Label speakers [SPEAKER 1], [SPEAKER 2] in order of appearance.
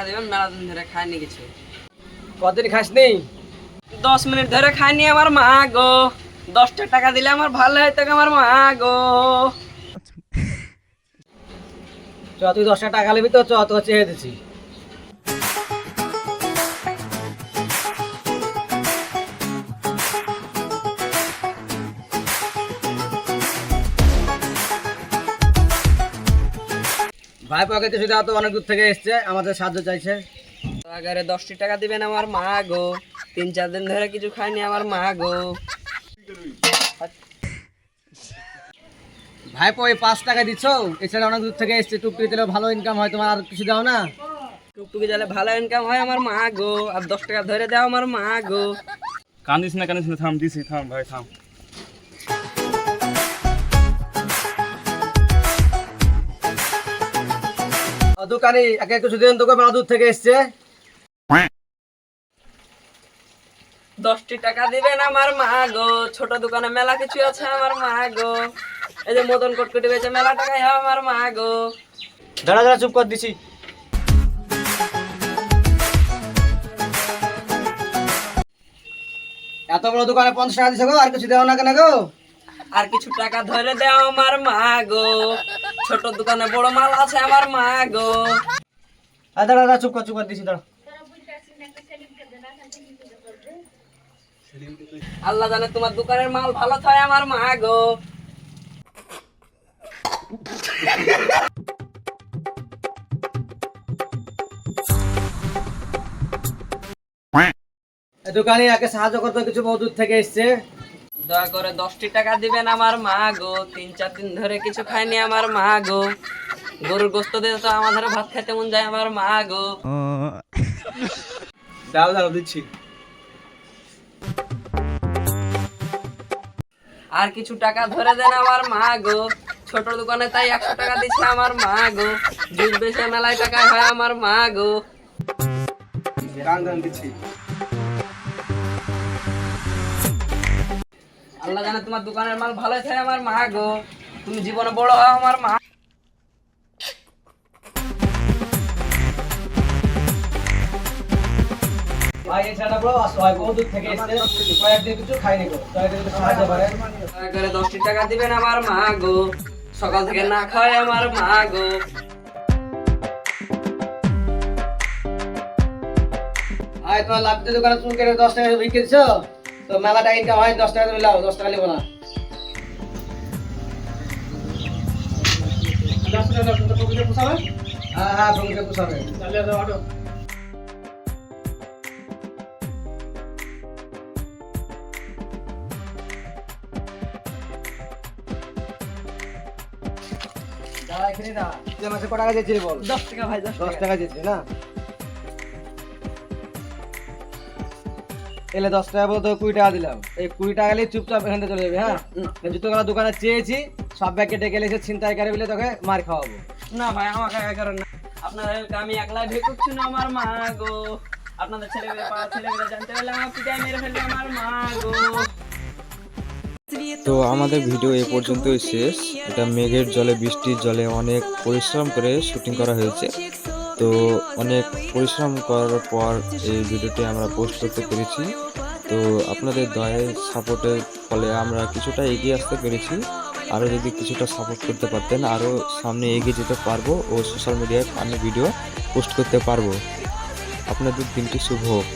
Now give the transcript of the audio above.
[SPEAKER 1] দিবেন, মেলা দিন ধরে খাইনি কিছু।
[SPEAKER 2] কতদিন খাসনি?
[SPEAKER 1] 10 মিনিট ধরে খাইনি আমার মা গো। 10টা টাকা দিলে আমার ভালো হতো আমার মা গো।
[SPEAKER 2] তুই 10 টাকা নিবি তো তো চেয়ে দিচ্ছি। ভাই পকেটে শুধু তো অনেক দূর থেকে এসছে, আমাদের সাহায্য চাইছে।
[SPEAKER 1] আগারে 10টি টাকা দিবেন আমার মা গো। 3-4 দিন ধরে কিছু খাইনি আমার মা গো।
[SPEAKER 2] ভাই ওই 5 টাকা দিচ্ছ, এছাড়া অনেক দূর থেকে এসছে, টুকটুকি দিলে ভালো ইনকাম হয়, তোমার আর কিছু দাও না?
[SPEAKER 1] টুকটুকি দিলে ভালো ইনকাম হয় আমার মা গো। আর 10 টাকা ধরে দাও আমার মা গো।
[SPEAKER 3] কান্দিস না থাম, দিছি থাম ভাই থাম।
[SPEAKER 2] দোকানি একে কিছু দিন তোকে মেলা দূর থেকে এসছে।
[SPEAKER 1] 10টি টাকা দিবেন আমার মা গো। ছোট দোকানে মেলা কিছু আছে আমার মা গো। এই যে মদন কটকটি বেচে মেলা টাকাই হয় আমার মা গো।
[SPEAKER 2] দাঁড়া দাঁড়া, চুপ কর দিছি। এত বড় দোকানে 50 টাকা দিছে গো, আর কিছু দেও না কেন গো?
[SPEAKER 1] আর কিছু টাকা ধরে দাও আমার মা গো। ছোট দোকানে বড় মাল আছে আমার মা গো।
[SPEAKER 2] দাঁড়া দাঁড়া, চুপ কর দিছি, দাঁড়া।
[SPEAKER 1] আল্লাহ জানে তোমার দোকানের মাল ভালো থাকে আমার মা গো।
[SPEAKER 2] দোকানি একে সাহায্য করতে কিছু বহু দূর থেকে এসছে।
[SPEAKER 1] দয়া করে 10টি টাকা দিবেন আমার মা গো। 3-4 দিন ধরে কিছু খাইনি আমার মা গো। গরুর গোস্ত দিয়ে তো আমাদের ভাত খেতে মন যায় আমার মা গো।
[SPEAKER 2] দাও দাও, দিচ্ছি।
[SPEAKER 1] আর কিছু টাকা ধরে দেন আমার মা গো। ছোট দোকানে তাই 100 টাকা দিচ্ছে আমার মা গো। জুস বেচে মেলায় টাকা হয় আমার মা গো।
[SPEAKER 2] দিচ্ছি।
[SPEAKER 1] আল্লাহ জানে তোমার দোকানের মাল ভালোই থাকে আমার মা গো। তুমি জীবনে বড় হও আমার মা।
[SPEAKER 2] ভাই এছাড়া বলো অসহায় বহু দূর থেকে এসছে, কয়েকদিন কিছু খাইনি গো, কয়েকদিন কিছু সাহায্য করে।
[SPEAKER 1] দয়া করে 10টি টাকা দিবেন আমার মা গো। সকাল থেকে না খায় আমার মা গো।
[SPEAKER 2] আয় তোমার লাভতে দোকানে তুমি কেটে 10 টাকা বিক্রি দিছো, তো মেলাটা ইনকাম হয়, 10 টাকা তুমি লাও, 10 টাকা নিবো না। 10 টাকা পকেটে পোষাবে? হ্যাঁ হ্যাঁ, পকেটে পোষাবে। চালিয়ে দাও অটো। দাঁড়া এখানে দাঁড়া। তুই আমাকে কত টাকা দিয়েছিলি বল?
[SPEAKER 1] 10 টাকা ভাই, 10
[SPEAKER 2] 10
[SPEAKER 1] টাকা।
[SPEAKER 2] টাকা দিয়েছিলি না? এলে 10 টাকা বলতে 20 টাকা দিলাম। এই 20 টাকা নিয়ে চুপচাপ এখান থেকে চলে যাবে। হ্যাঁ, জুতোগুলো দোকানে চেয়েছি, সব ব্যাগকে ডেকে এসে ছিনতাই করে বলে তোকে মার খাওয়াবো।
[SPEAKER 1] না ভাই, আমাকে একা করেন না। আপনাদের আমি একলাই ভেকুচ্ছি না আমার মা গো। আপনাদের ছেলেমেয়ে পাড়া ছেলেমেয়েরা জানতে পারলে আমার পিটাই মেরে ফেলবে আমার মা গো।
[SPEAKER 4] তো আমাদের ভিডিও এ পর্যন্তই শেষ। এটা মেঘের জলে, বৃষ্টির জলে অনেক পরিশ্রম করে শুটিং করা হয়েছে। তো অনেক পরিশ্রম করার পর এই ভিডিওটি আমরা পোস্ট করতে পেরেছি। তো আপনাদের দয়ায় সাপোর্টের ফলে আমরা কিছুটা এগিয়ে আসতে পেরেছি। আরও যদি কিছুটা সাপোর্ট করতে পারতেন, আরও সামনে এগিয়ে যেতে পারবো ও সোশ্যাল মিডিয়ায় আমি ভিডিও পোস্ট করতে পারবো। আপনাদের দিনটি শুভ হোক।